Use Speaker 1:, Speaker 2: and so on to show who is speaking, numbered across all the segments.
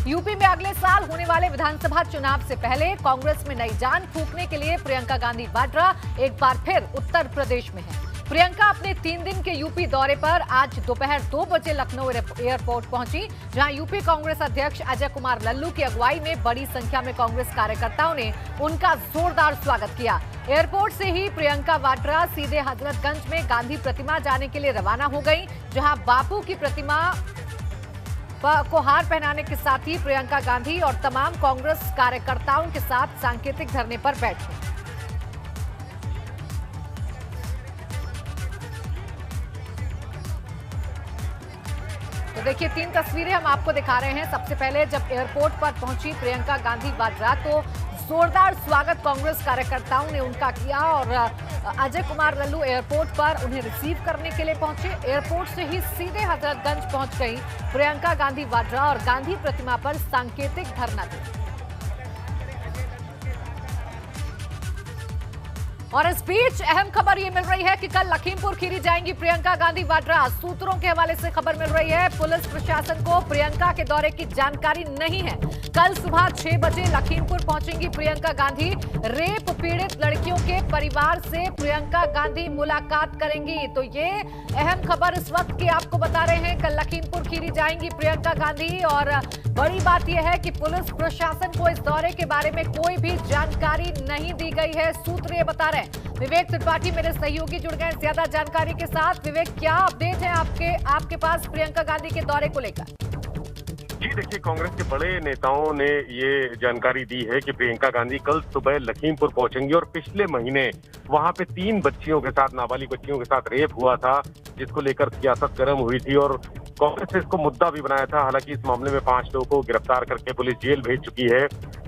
Speaker 1: UP में अगले साल होने वाले विधानसभा चुनाव से पहले कांग्रेस में नई जान फूंकने के लिए प्रियंका गांधी वाड्रा एक बार फिर उत्तर प्रदेश में है। प्रियंका अपने 3 दिन के यूपी दौरे पर आज दोपहर 2 बजे लखनऊ एयरपोर्ट पहुंची, जहां यूपी कांग्रेस अध्यक्ष अजय कुमार लल्लू की अगुवाई में बड़ी संख्या में कांग्रेस कार्यकर्ताओं ने उनका जोरदार स्वागत किया। एयरपोर्ट से ही प्रियंका वाड्रा सीधे हजरतगंज में गांधी प्रतिमा जाने के लिए रवाना हो गई, जहां बापू की प्रतिमा को हार पहनाने के साथ ही प्रियंका गांधी और तमाम कांग्रेस कार्यकर्ताओं के साथ सांकेतिक धरने पर बैठी। तो देखिए 3 तस्वीरें हम आपको दिखा रहे हैं। सबसे पहले जब एयरपोर्ट पर पहुंची प्रियंका गांधी वाड्रा तो जोरदार स्वागत कांग्रेस कार्यकर्ताओं ने उनका किया और अजय कुमार लल्लू एयरपोर्ट पर उन्हें रिसीव करने के लिए पहुंचे। एयरपोर्ट से ही सीधे हजरतगंज पहुंच गई प्रियंका गांधी वाड्रा और गांधी प्रतिमा पर सांकेतिक धरना दिया। और इस बीच अहम खबर ये मिल रही है कि कल लखीमपुर खीरी जाएंगी प्रियंका गांधी वाड्रा। सूत्रों के हवाले से खबर मिल रही है पुलिस प्रशासन को प्रियंका के दौरे की जानकारी नहीं है। कल सुबह 6 बजे लखीमपुर पहुंचेंगी प्रियंका गांधी। रेप पीड़ित लड़कियों के परिवार से प्रियंका गांधी मुलाकात करेंगी। तो ये अहम खबर इस वक्त की आपको बता रहे हैं। कल लखीमपुर खीरी जाएंगी प्रियंका गांधी और बड़ी बात यह है कि पुलिस प्रशासन को इस दौरे के बारे में कोई भी जानकारी नहीं दी गई है। सूत्र ये बता रहे हैं। विवेक त्रिपाठी मेरे सहयोगी जुड़ गए ज्यादा जानकारी के साथ। विवेक, क्या अपडेट है आपके पास प्रियंका गांधी के दौरे को लेकर?
Speaker 2: जी देखिए, कांग्रेस के बड़े नेताओं ने ये जानकारी दी है कि प्रियंका गांधी कल सुबह लखीमपुर पहुंचेंगी और पिछले महीने वहां पे 3 बच्चियों के साथ, नाबालिग बच्चियों के साथ रेप हुआ था, जिसको लेकर सियासत गर्म हुई थी और कांग्रेस ने इसको मुद्दा भी बनाया था। हालांकि इस मामले में 5 लोगों को गिरफ्तार करके पुलिस जेल भेज चुकी है,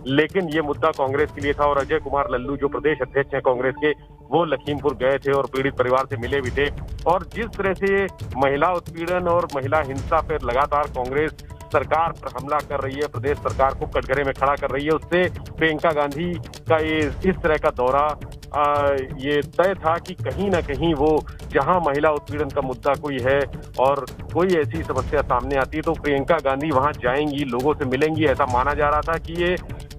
Speaker 2: लेकिन ये मुद्दा कांग्रेस के लिए था और अजय कुमार लल्लू जो प्रदेश अध्यक्ष हैं कांग्रेस के, वो लखीमपुर गए थे और पीड़ित परिवार से मिले भी थे। और जिस तरह से महिला उत्पीड़न और महिला हिंसा पर लगातार कांग्रेस सरकार पर हमला कर रही है, प्रदेश सरकार को कटघरे में खड़ा कर रही है, उससे प्रियंका गांधी का इस तरह का दौरा ये तय था कि कहीं ना कहीं वो जहां महिला उत्पीड़न का मुद्दा कोई है और कोई ऐसी समस्या सामने आती है तो प्रियंका गांधी वहां जाएंगी, लोगों से मिलेंगी। ऐसा माना जा रहा था कि ये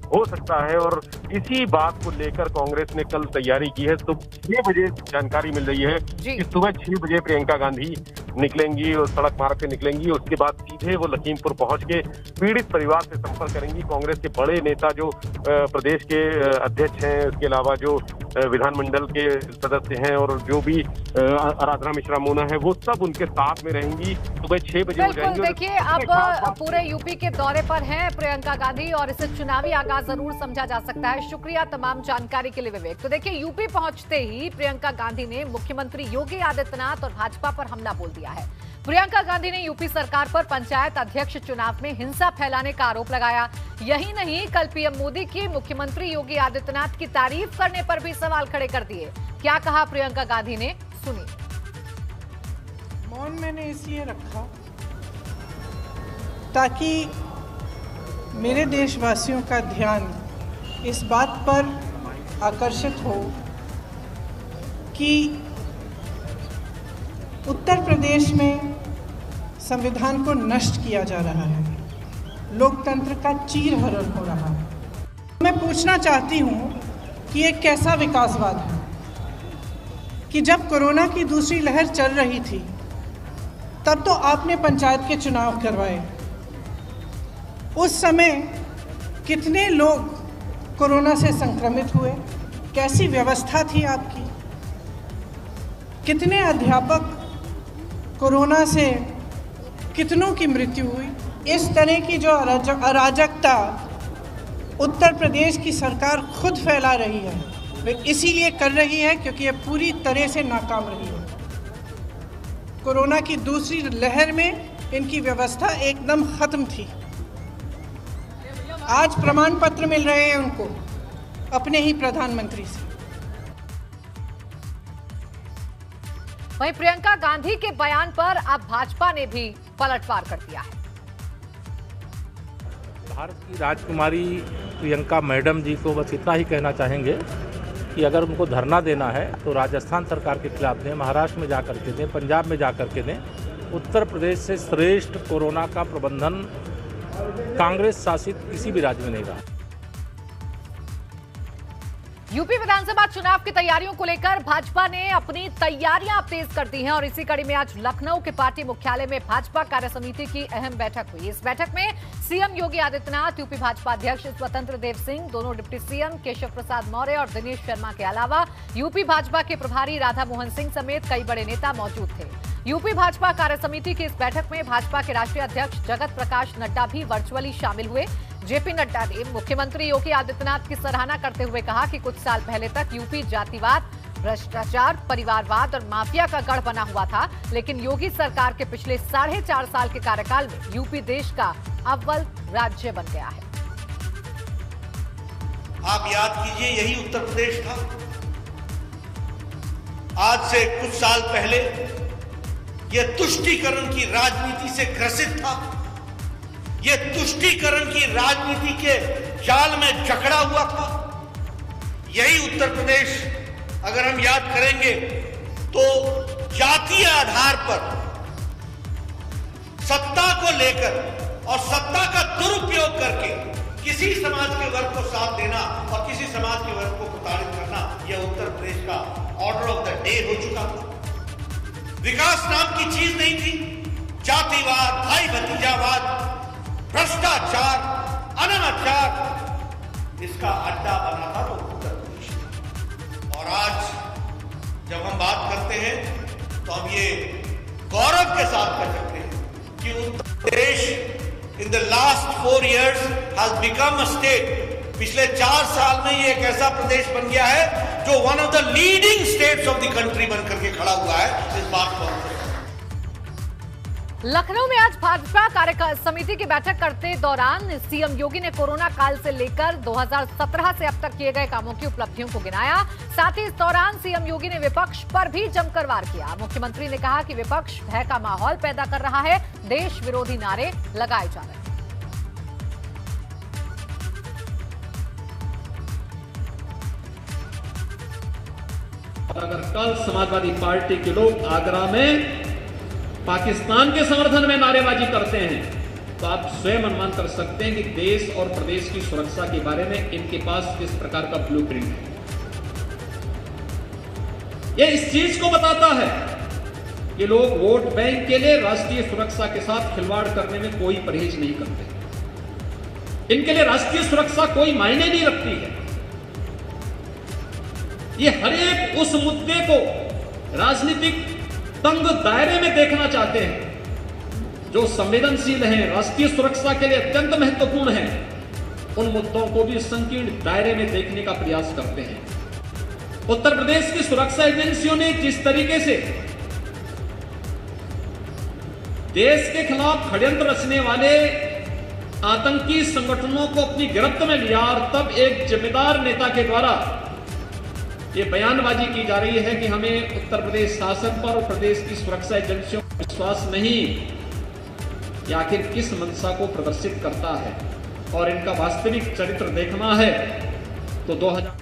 Speaker 2: हो सकता है और इसी बात को लेकर कांग्रेस ने कल तैयारी की है। तो 6 बजे जानकारी मिल रही है कि सुबह 6 बजे प्रियंका गांधी निकलेंगी और सड़क मार्ग से निकलेंगी। उसके बाद सीधे वो लखीमपुर पहुंच के पीड़ित परिवार से संपर्क करेंगी। कांग्रेस के बड़े नेता जो प्रदेश के अध्यक्ष हैं, इसके अलावा जो विधानमंडल के सदस्य हैं और जो भी आराधना मिश्रा मोना है, वो सब उनके साथ में रहेंगी। सुबह 6 बजे हो जाएंगे।
Speaker 1: देखिए, अब पूरे यूपी के दौरे पर हैं प्रियंका गांधी और इसे चुनावी आगाज जरूर समझा जा सकता है। शुक्रिया तमाम जानकारी के लिए विवेक। तो देखिए, यूपी पहुंचते ही प्रियंका गांधी ने मुख्यमंत्री योगी आदित्यनाथ और भाजपा पर हमला बोल दिया है। प्रियंका गांधी ने यूपी सरकार पर पंचायत अध्यक्ष चुनाव में हिंसा फैलाने का आरोप लगाया। यही नहीं, कल पीएम मोदी की मुख्यमंत्री योगी आदित्यनाथ की तारीफ करने पर भी सवाल खड़े कर दिए। क्या कहा प्रियंका गांधी ने, सुनिए।
Speaker 3: मौन मैंने इसलिए रखा ताकि मेरे देशवासियों का ध्यान इस बात पर आकर्षित हो कि उत्तर प्रदेश में संविधान को नष्ट किया जा रहा है, लोकतंत्र का चीरहरण हो रहा है। मैं पूछना चाहती हूँ कि ये कैसा विकासवाद है कि जब कोरोना की दूसरी लहर चल रही थी तब तो आपने पंचायत के चुनाव करवाए। उस समय कितने लोग कोरोना से संक्रमित हुए, कैसी व्यवस्था थी आपकी, कितने अध्यापक कोरोना से कितनों की मृत्यु हुई। इस तरह की जो अराजकता उत्तर प्रदेश की सरकार खुद फैला रही है, वे इसीलिए कर रही है क्योंकि ये पूरी तरह से नाकाम रही है। कोरोना की दूसरी लहर में इनकी व्यवस्था एकदम खत्म थी। आज प्रमाण पत्र मिल रहे हैं उनको अपने ही प्रधानमंत्री से।
Speaker 1: वहीं प्रियंका गांधी के बयान पर अब भाजपा ने भी पलटवार कर दिया है।
Speaker 4: भारत की राजकुमारी प्रियंका मैडम जी को बस इतना ही कहना चाहेंगे कि अगर उनको धरना देना है तो राजस्थान सरकार के खिलाफ दें, महाराष्ट्र में जा करके दें, पंजाब में जा करके दें। उत्तर प्रदेश से श्रेष्ठ कोरोना का प्रबंधन कांग्रेस शासित किसी भी राज्य में नहीं रहा।
Speaker 1: यूपी विधानसभा चुनाव की तैयारियों को लेकर भाजपा ने अपनी तैयारियां अब तेज कर दी हैं और इसी कड़ी में आज लखनऊ के पार्टी मुख्यालय में भाजपा कार्य समिति की अहम बैठक हुई। इस बैठक में सीएम योगी आदित्यनाथ, यूपी भाजपा अध्यक्ष स्वतंत्र देव सिंह, दोनों डिप्टी सीएम केशव प्रसाद मौर्य और दिनेश शर्मा के अलावा यूपी भाजपा के प्रभारी राधा मोहन सिंह समेत कई बड़े नेता मौजूद थे। यूपी भाजपा कार्य समिति की इस बैठक में भाजपा के राष्ट्रीय अध्यक्ष जगत प्रकाश नड्डा भी वर्चुअली शामिल हुए। जेपी नड्डा ने मुख्यमंत्री योगी आदित्यनाथ की सराहना करते हुए कहा कि कुछ साल पहले तक यूपी जातिवाद, भ्रष्टाचार, परिवारवाद और माफिया का गढ़ बना हुआ था, लेकिन योगी सरकार के पिछले 4.5 साल के कार्यकाल में यूपी देश का अव्वल राज्य बन गया है।
Speaker 5: आप याद कीजिए, यही उत्तर प्रदेश था आज से कुछ साल पहले यह तुष्टीकरण की राजनीति से ग्रसित था। यह तुष्टीकरण की राजनीति के जाल में जकड़ा हुआ था। यही उत्तर प्रदेश, अगर हम याद करेंगे तो जातीय आधार पर सत्ता को लेकर और सत्ता का दुरुपयोग करके किसी समाज के वर्ग को साथ देना और किसी समाज के वर्ग को प्रताड़ित करना, यह उत्तर प्रदेश का ऑर्डर ऑफ द डे हो चुका था। विकास नाम की चीज नहीं थी। जातिवाद, भाई भतीजावाद, भ्रष्टाचार, अनाचार, इसका अड्डा बना था वो उत्तर प्रदेश। और आज जब हम बात करते हैं तो हम ये गौरव के साथ कह सकते हैं कि Uttar Pradesh in the last 4 years has become a state. पिछले 4 साल में ये एक ऐसा प्रदेश बन गया है जो one of the leading states of the country बनकर के खड़ा हुआ है। इस बात को
Speaker 1: लखनऊ में आज भाजपा कार्य समिति की बैठक करते दौरान सीएम योगी ने कोरोना काल से लेकर 2017 से अब तक किए गए कामों की उपलब्धियों को गिनाया। साथ ही इस दौरान सीएम योगी ने विपक्ष पर भी जमकर वार किया। मुख्यमंत्री ने कहा कि विपक्ष भय का माहौल पैदा कर रहा है, देश विरोधी नारे लगाए जा रहे हैं।
Speaker 6: अगर कल समाजवादी पार्टी के लोग आगरा में पाकिस्तान के समर्थन में नारेबाजी करते हैं तो आप स्वयं अनुमान कर सकते हैं कि देश और प्रदेश की सुरक्षा के बारे में इनके पास किस प्रकार का ब्लूप्रिंट है। यह इस चीज को बताता है कि लोग वोट बैंक के लिए राष्ट्रीय सुरक्षा के साथ खिलवाड़ करने में कोई परहेज नहीं करते। इनके लिए राष्ट्रीय सुरक्षा कोई मायने नहीं रखती है। ये हर एक उस मुद्दे को राजनीतिक तंग दायरे में देखना चाहते हैं जो संवेदनशील हैं, राष्ट्रीय सुरक्षा के लिए अत्यंत महत्वपूर्ण हैं। उन मुद्दों को भी संकीर्ण दायरे में देखने का प्रयास करते हैं। उत्तर प्रदेश की सुरक्षा एजेंसियों ने जिस तरीके से देश के खिलाफ षड्यंत्र रचने वाले आतंकी संगठनों को अपनी गिरफ्त में लिया और तब एक जिम्मेदार नेता के द्वारा ये बयानबाजी की जा रही है कि हमें उत्तर प्रदेश शासन पर और प्रदेश की सुरक्षा एजेंसियों पर विश्वास नहीं, या आखिर किस मंशा को प्रदर्शित करता है और इनका वास्तविक चरित्र देखना है तो 2000।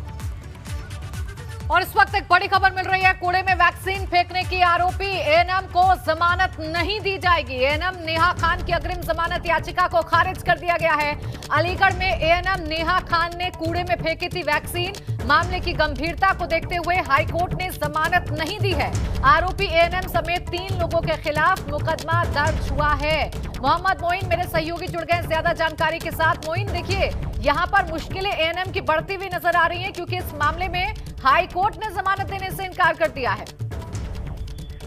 Speaker 1: और इस वक्त एक बड़ी खबर मिल रही है। कूड़े में वैक्सीन फेंकने की आरोपी एएनएम को जमानत नहीं दी जाएगी। एएनएम नेहा खान की अग्रिम जमानत याचिका को खारिज कर दिया गया है। अलीगढ़ में एएनएम नेहा खान ने कूड़े में फेंकी थी वैक्सीन। मामले की गंभीरता को देखते हुए हाईकोर्ट ने जमानत नहीं दी है। आरोपी एएनएम समेत 3 लोगों के खिलाफ मुकदमा दर्ज हुआ है। मोहम्मद मोइन मेरे सहयोगी जुड़ गए ज्यादा जानकारी के साथ। मोइन, देखिए यहाँ पर मुश्किलें एएनएम की बढ़ती हुई नजर आ रही हैं क्योंकि इस मामले में हाई कोर्ट ने जमानत देने से इनकार कर दिया है।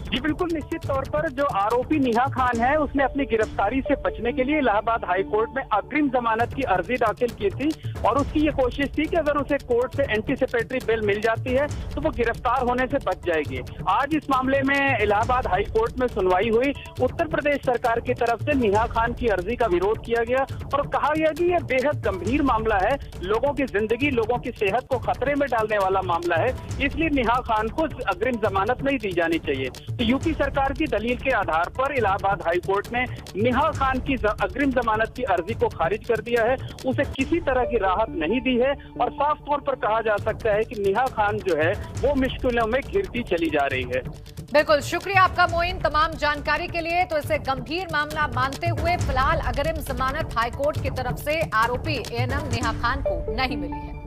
Speaker 7: जी बिल्कुल, निश्चित तौर पर जो आरोपी नेहा खान है उसने अपनी गिरफ्तारी से बचने के लिए इलाहाबाद हाई कोर्ट में अग्रिम जमानत की अर्जी दाखिल की थी और उसकी ये कोशिश थी कि अगर उसे कोर्ट से एंटीसिपेटरी बेल मिल जाती है तो वो गिरफ्तार होने से बच जाएगी। आज इस मामले में इलाहाबाद हाई कोर्ट में सुनवाई हुई। उत्तर प्रदेश सरकार की तरफ से नेहा खान की अर्जी का विरोध किया गया और कहा गया कि यह बेहद गंभीर मामला है, लोगों की जिंदगी, लोगों की सेहत को खतरे में डालने वाला मामला है, इसलिए नेहा खान को अग्रिम जमानत नहीं दी जानी चाहिए। यूपी सरकार की दलील के आधार पर इलाहाबाद हाई कोर्ट ने नेहा खान की अग्रिम जमानत की अर्जी को खारिज कर दिया है। उसे किसी तरह की राहत नहीं दी है और साफ तौर पर कहा जा सकता है कि नेहा खान जो है वो मुश्किलों में घिरती चली जा रही है।
Speaker 1: बिल्कुल, शुक्रिया आपका मोइन तमाम जानकारी के लिए। तो इसे गंभीर मामला मानते हुए फिलहाल अग्रिम जमानत हाईकोर्ट की तरफ से आरोपी एएनएम नेहा खान को नहीं मिली है।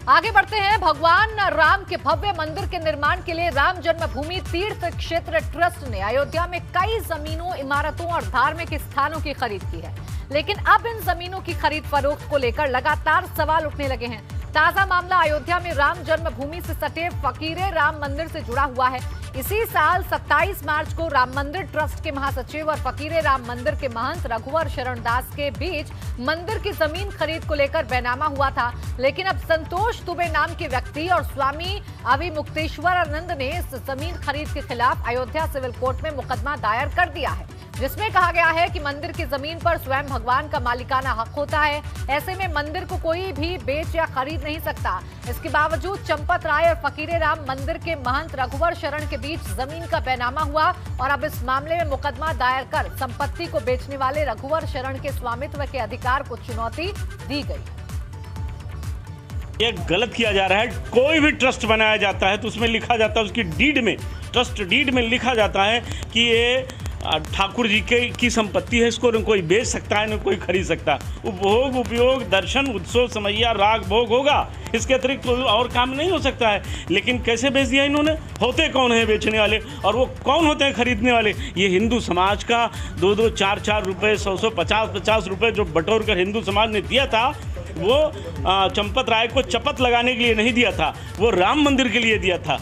Speaker 1: आगे बढ़ते हैं। भगवान राम के भव्य मंदिर के निर्माण के लिए राम जन्मभूमि तीर्थ क्षेत्र ट्रस्ट ने अयोध्या में कई जमीनों, इमारतों और धार्मिक स्थानों की खरीद की है। लेकिन अब इन जमीनों की खरीद फरोख्त को लेकर लगातार सवाल उठने लगे हैं। ताजा मामला अयोध्या में राम जन्मभूमि से सटे फकीरे राम मंदिर से जुड़ा हुआ है। इसी साल 27 मार्च को राम मंदिर ट्रस्ट के महासचिव और फकीरे राम मंदिर के महंत रघुवर शरण दास के बीच मंदिर की जमीन खरीद को लेकर बैनामा हुआ था। लेकिन अब संतोष दुबे नाम के व्यक्ति और स्वामी अभिमुक्तेश्वरानंद ने इस जमीन खरीद के खिलाफ अयोध्या सिविल कोर्ट में मुकदमा दायर कर दिया है, जिसमें कहा गया है कि मंदिर की जमीन पर स्वयं भगवान का मालिकाना हक होता है। ऐसे में मंदिर को कोई भी बेच या खरीद नहीं सकता। इसके बावजूद चंपत राय और फकीरे राम मंदिर के महंत रघुवर शरण के बीच जमीन का बैनामा हुआ और अब इस मामले में मुकदमा दायर कर संपत्ति को बेचने वाले रघुवर शरण के स्वामित्व के अधिकार को चुनौती दी गई।
Speaker 8: ये गलत किया जा रहा है। कोई भी ट्रस्ट बनाया जाता है तो उसमें लिखा जाता है, उसकी डीड में, ट्रस्ट डीड में लिखा जाता है कि ये ठाकुर जी की संपत्ति है, इसको न कोई बेच सकता है न कोई खरीद सकता। उपभोग, उपयोग, दर्शन, उत्सव, समैया, राग, भोग होगा, इसके अतिरिक्त कोई और काम नहीं हो सकता है। लेकिन कैसे बेच दिया इन्होंने? होते कौन है बेचने वाले और वो कौन होते हैं खरीदने वाले? ये हिंदू समाज का 2-2, 4-4 रुपये, 100-100, 50-50 रुपये जो बटोर कर हिंदू समाज ने दिया था, वो चंपत राय को चपत लगाने के लिए नहीं दिया था, वो राम मंदिर के लिए दिया था।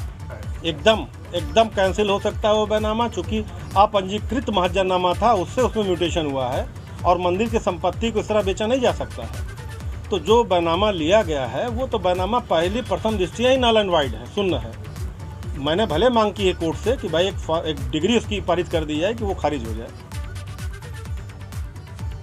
Speaker 9: एकदम कैंसिल हो सकता है वो बैनामा, चूँकि अपंजीकृत महजनामा था, उससे उसमें म्यूटेशन हुआ है और मंदिर की संपत्ति को इस तरह बेचा नहीं जा सकता है। तो जो बैनामा लिया गया है वो तो बैनामा पहली प्रथम दृष्टिया ही नल एंड वाइड है, शून्य है। मैंने भले मांग की है कोर्ट से कि भाई एक डिग्री उसकी पारित कर दी जाए कि वो खारिज हो जाए।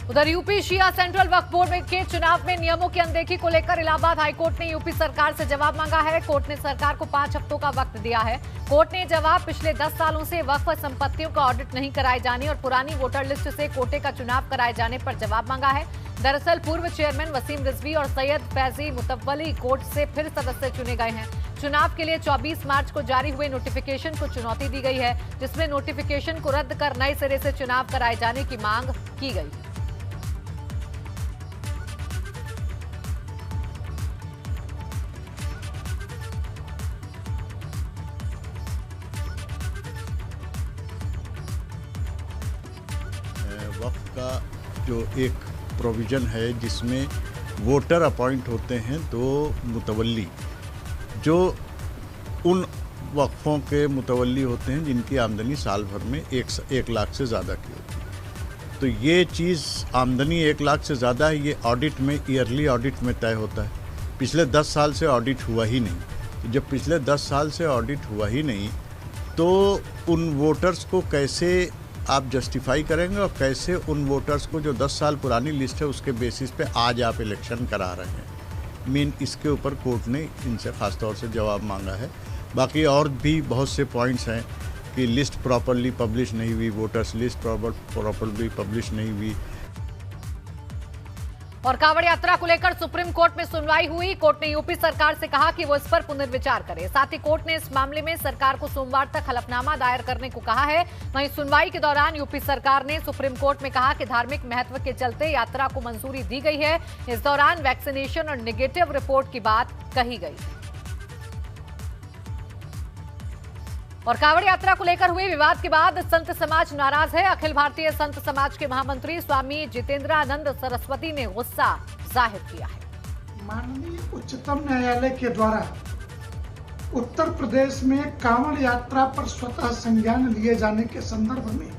Speaker 1: उधर यूपी शिया सेंट्रल वक्फ बोर्ड के चुनाव में नियमों की अनदेखी को लेकर इलाहाबाद हाईकोर्ट ने यूपी सरकार से जवाब मांगा है। कोर्ट ने सरकार को 5 हफ्तों का वक्त दिया है। कोर्ट ने जवाब पिछले 10 सालों से वक्फ संपत्तियों का ऑडिट नहीं कराए जाने और पुरानी वोटर लिस्ट से कोटे का चुनाव कराए जाने पर जवाब मांगा है। दरअसल पूर्व चेयरमैन वसीम रिजवी और सैयद फैजी मुतव्वली कोर्ट से फिर सदस्य चुने गए हैं। चुनाव के लिए 24 मार्च को जारी हुए नोटिफिकेशन को चुनौती दी गई है, जिसमें नोटिफिकेशन को रद्द कर नए सिरे से चुनाव कराए जाने की मांग की गई है।
Speaker 10: वक्फ का जो एक प्रोविज़न है जिसमें वोटर अपॉइंट होते हैं 2 मुतवल्ली, जो उन वक्फों के मुतवल्ली होते हैं जिनकी आमदनी साल भर में 1 लाख से ज़्यादा की होती है। तो ये चीज़ आमदनी 1 लाख से ज़्यादा है, ये ऑडिट में, ईयरली ऑडिट में तय होता है। पिछले 10 साल से ऑडिट हुआ ही नहीं। तो जब पिछले 10 साल से ऑडिट हुआ ही नहीं तो उन वोटर्स को कैसे आप जस्टिफाई करेंगे और कैसे उन वोटर्स को जो 10 साल पुरानी लिस्ट है उसके बेसिस पे आज आप इलेक्शन करा रहे हैं। मेन इसके ऊपर कोर्ट ने इनसे ख़ास तौर से जवाब मांगा है। बाकी और भी बहुत से पॉइंट्स हैं कि लिस्ट प्रॉपरली पब्लिश नहीं हुई, वोटर्स लिस्ट प्रॉपरली पब्लिश नहीं हुई।
Speaker 1: और कांवड़ यात्रा को लेकर सुप्रीम कोर्ट में सुनवाई हुई। कोर्ट ने यूपी सरकार से कहा कि वो इस पर पुनर्विचार करे। साथ ही कोर्ट ने इस मामले में सरकार को सोमवार तक हलफनामा दायर करने को कहा है। वहीं सुनवाई के दौरान यूपी सरकार ने सुप्रीम कोर्ट में कहा कि धार्मिक महत्व के चलते यात्रा को मंजूरी दी गई है। इस दौरान वैक्सीनेशन और नेगेटिव रिपोर्ट की बात कही गई। और कांवड़ यात्रा को लेकर हुए विवाद के बाद संत समाज नाराज है। अखिल भारतीय संत समाज के महामंत्री स्वामी जितेंद्रानंद सरस्वती ने गुस्सा जाहिर किया है।
Speaker 11: माननीय उच्चतम न्यायालय के द्वारा उत्तर प्रदेश में कांवड़ यात्रा पर स्वतः संज्ञान लिए जाने के संदर्भ में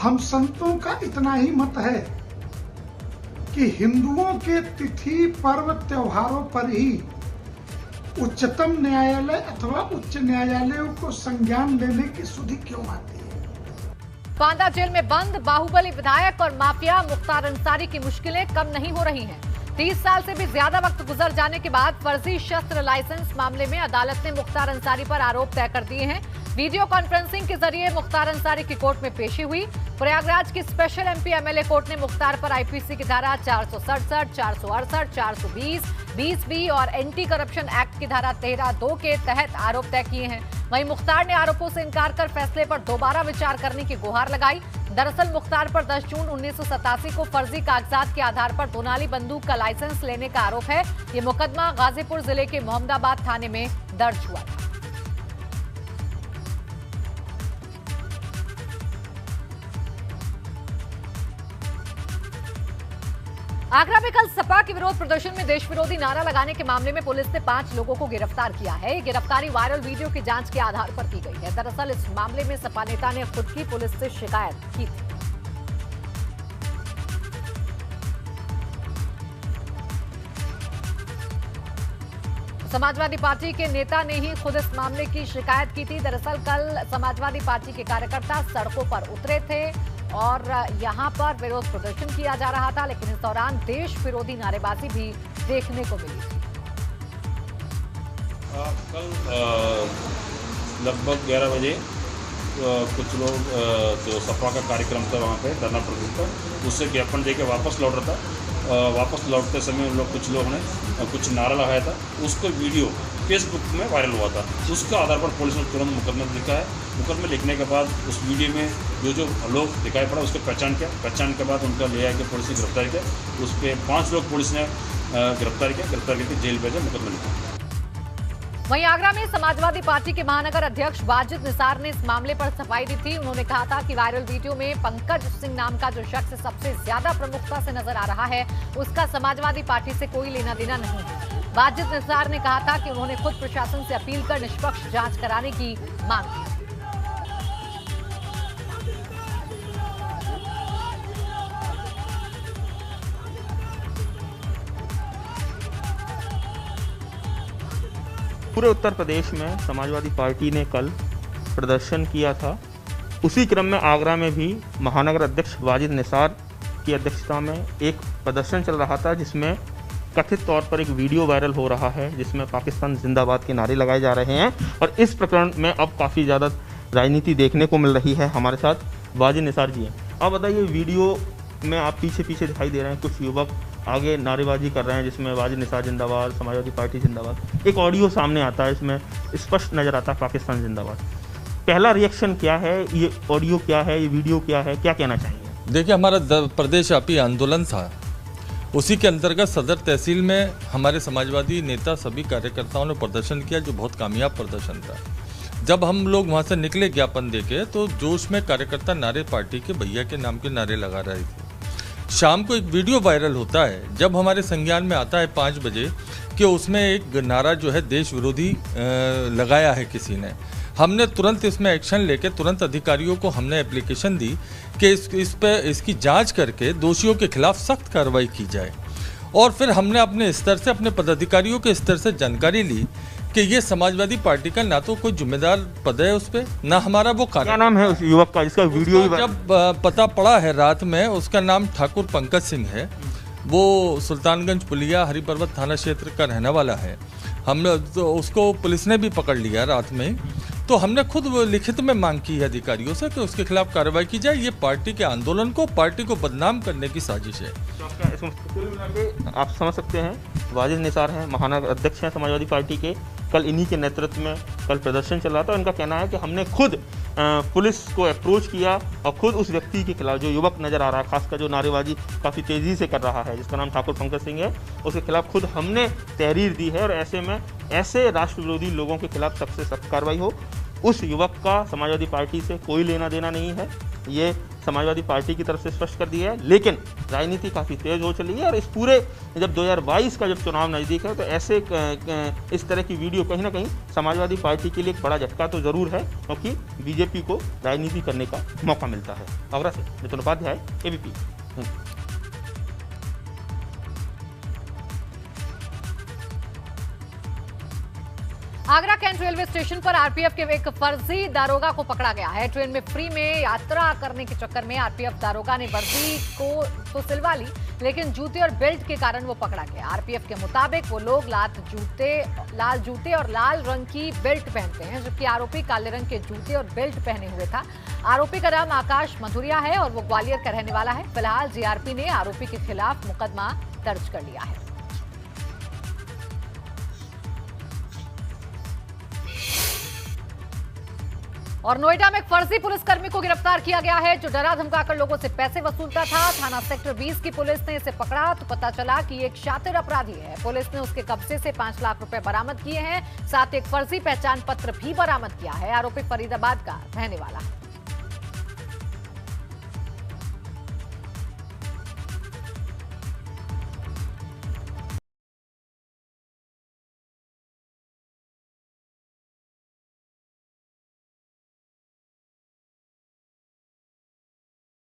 Speaker 11: हम संतों का इतना ही मत है कि हिंदुओं के तिथि, पर्व, त्योहारों पर ही उच्चतम न्यायालय अथवा उच्च न्यायालयों को संज्ञान लेने की सुधि क्यों आती है।
Speaker 1: बांदा जेल में बंद बाहुबली विधायक और माफिया मुख्तार अंसारी की मुश्किलें कम नहीं हो रही हैं। 30 साल से भी ज्यादा वक्त गुजर जाने के बाद फर्जी शस्त्र लाइसेंस मामले में अदालत ने मुख्तार अंसारी पर आरोप तय कर दिए हैं। वीडियो कॉन्फ्रेंसिंग के जरिए मुख्तार अंसारी की कोर्ट में पेशी हुई। प्रयागराज की स्पेशल एमपी एमएलए कोर्ट ने मुख्तार पर आईपीसी की धारा 467, 468, 420, 20B और एंटी करप्शन एक्ट की धारा 13(2) के तहत आरोप तय किए हैं। वहीं मुख्तार ने आरोपों से इनकार कर फैसले पर दोबारा विचार करने की गुहार लगाई। दरअसल मुख्तार पर 10 जून 1987 को फर्जी कागजात के आधार पर दोनाली बंदूक का लाइसेंस लेने का आरोप है। ये मुकदमा गाजीपुर जिले के मोहम्मदाबाद थाने में दर्ज हुआ था। आगरा में कल सपा के विरोध प्रदर्शन में देश विरोधी नारा लगाने के मामले में पुलिस ने 5 लोगों को गिरफ्तार किया है। ये गिरफ्तारी वायरल वीडियो की जांच के आधार पर की गई है। दरअसल इस मामले में सपा नेता ने खुद की पुलिस से शिकायत की थी। समाजवादी पार्टी के नेता ने ही खुद इस मामले की शिकायत की थी। दरअसल कल समाजवादी पार्टी के कार्यकर्ता सड़कों पर उतरे थे और यहां पर विरोध प्रदर्शन किया जा रहा था, लेकिन इस दौरान देश विरोधी नारेबाजी भी देखने को मिली थी।
Speaker 12: कल लगभग 11 बजे कुछ लोग जो सपा का कार्यक्रम था वहाँ पे धरना प्रदर्शन था, उससे ज्ञापन देके वापस लौट रहा था। वापस लौटते समय उन लोग कुछ लोग ने कुछ नारा लगाया था, उसका वीडियो फेसबुक में वायरल हुआ था। उसके आधार पर पुलिस ने तुरंत मुकदमा लिखा है। मुकदमा लिखने के बाद उस वीडियो में जो लोग दिखाई पड़ा उसके पहचान किया। पहचान के बाद उनका ले आके पुलिस ने गिरफ्तार किया। उस पर 5 लोग पुलिस ने गिरफ्तार किया। गिरफ्तार करके जेल भेजा, मुकदमा लिखा।
Speaker 1: वहीं आगरा में समाजवादी पार्टी के महानगर अध्यक्ष वाजिद निसार ने इस मामले पर सफाई दी थी। उन्होंने कहा था कि वायरल वीडियो में पंकज सिंह नाम का जो शख्स सबसे ज्यादा प्रमुखता से नजर आ रहा है, उसका समाजवादी पार्टी से कोई लेना देना नहीं है। वाजिद निसार ने कहा था कि उन्होंने खुद प्रशासन से अपील कर निष्पक्ष जांच कराने की मांग की।
Speaker 13: पूरे उत्तर प्रदेश में समाजवादी पार्टी ने कल प्रदर्शन किया था। उसी क्रम में आगरा में भी महानगर अध्यक्ष वाजिद निसार की अध्यक्षता में एक प्रदर्शन चल रहा था, जिसमें कथित तौर पर एक वीडियो वायरल हो रहा है जिसमें पाकिस्तान जिंदाबाद के नारे लगाए जा रहे हैं। और इस प्रकरण में अब काफ़ी ज़्यादा राजनीति देखने को मिल रही है। हमारे साथ वाजिद निसार जी हैं। आप बताइए, वीडियो में आप पीछे पीछे दिखाई दे रहे हैं कुछ युवक आगे नारेबाजी कर रहे हैं जिसमें वाजिद निसार जिंदाबाद, समाजवादी पार्टी जिंदाबाद। एक ऑडियो सामने आता है, इसमें स्पष्ट नज़र आता है पाकिस्तान जिंदाबाद। पहला रिएक्शन क्या है, ये ऑडियो क्या है, ये वीडियो क्या है, क्या कहना चाहिए?
Speaker 14: देखिए, हमारा प्रदेशव्यापी आंदोलन था, उसी के अंतर्गत सदर तहसील में हमारे समाजवादी नेता सभी कार्यकर्ताओं ने प्रदर्शन किया, जो बहुत कामयाब प्रदर्शन था। जब हम लोग वहाँ से निकले ज्ञापन देके, तो जोश में कार्यकर्ता नारे पार्टी के भैया के नाम के नारे लगा रहे थे। शाम को एक वीडियो वायरल होता है, जब हमारे संज्ञान में आता है 5 बजे कि उसमें एक नारा जो है देश विरोधी लगाया है किसी ने। हमने तुरंत इसमें एक्शन लेके तुरंत अधिकारियों को हमने एप्लीकेशन दी कि इसकी जांच करके दोषियों के खिलाफ सख्त कार्रवाई की जाए। और फिर हमने अपने स्तर से, अपने पदाधिकारियों के स्तर से जानकारी ली कि ये समाजवादी पार्टी का ना तो कोई जिम्मेदार पद है उस पर, ना हमारा वो कार्य।
Speaker 13: क्या नाम है उस युवक का जिसका वीडियो?
Speaker 14: जब पता पड़ा है रात में, उसका नाम ठाकुर पंकज सिंह है। वो सुल्तानगंज पुलिया हरिपर्वत थाना क्षेत्र का रहने वाला है। हमने तो उसको पुलिस ने भी पकड़ लिया रात में। तो हमने खुद लिखित में मांग की है अधिकारियों से कि उसके खिलाफ कार्रवाई की जाए। ये पार्टी के आंदोलन को, पार्टी को बदनाम करने की साजिश है।
Speaker 13: आप समझ सकते हैं, वाजिद निसार हैं, महानगर अध्यक्ष हैं समाजवादी पार्टी के। कल इन्हीं के नेतृत्व में कल प्रदर्शन चल रहा था। उनका कहना है कि हमने खुद पुलिस को अप्रोच किया और खुद उस व्यक्ति के खिलाफ, जो युवक नज़र आ रहा है, खासकर जो नारेबाजी काफ़ी तेज़ी से कर रहा है, जिसका नाम ठाकुर पंकज सिंह है, उसके खिलाफ खुद हमने तहरीर दी है। और ऐसे में ऐसे राष्ट्र विरोधी लोगों के खिलाफ सख्त से सख्त कार्रवाई हो। उस युवक का समाजवादी पार्टी से कोई लेना देना नहीं है, ये समाजवादी पार्टी की तरफ से स्पष्ट कर दिया है। लेकिन राजनीति काफ़ी तेज़ हो चली है और इस पूरे जब 2022 का जब चुनाव नज़दीक है, तो ऐसे इस तरह की वीडियो कहीं ना कहीं समाजवादी पार्टी के लिए एक बड़ा झटका तो ज़रूर है, क्योंकि बीजेपी को राजनीति करने का मौका मिलता है। आगरा से Nitin Upadhyay, ABP।
Speaker 1: Agra cantt railway station पर आरपीएफ के एक फर्जी दारोगा को पकड़ा गया है। ट्रेन में फ्री में यात्रा करने के चक्कर में आरपीएफ दारोगा ने वर्दी को तो सिलवा ली, लेकिन जूते और बेल्ट के कारण वो पकड़ा गया। आरपीएफ के मुताबिक वो लोग लाल जूते और लाल रंग की बेल्ट पहनते हैं, जबकि आरोपी काले रंग के जूते और बेल्ट पहने हुए था। आरोपी का नाम आकाश मधुरिया है और वो ग्वालियर का रहने वाला है। फिलहाल जीआरपी ने आरोपी के खिलाफ मुकदमा दर्ज कर लिया है। और नोएडा में एक फर्जी पुलिसकर्मी को गिरफ्तार किया गया है, जो डरा धमकाकर लोगों से पैसे वसूलता था। थाना सेक्टर 20 की पुलिस ने इसे पकड़ा तो पता चला कि ये एक शातिर अपराधी है। पुलिस ने उसके कब्जे से 5 लाख रुपए बरामद किए हैं, साथ ही एक फर्जी पहचान पत्र भी बरामद किया है। आरोपी फरीदाबाद का रहने वाला है।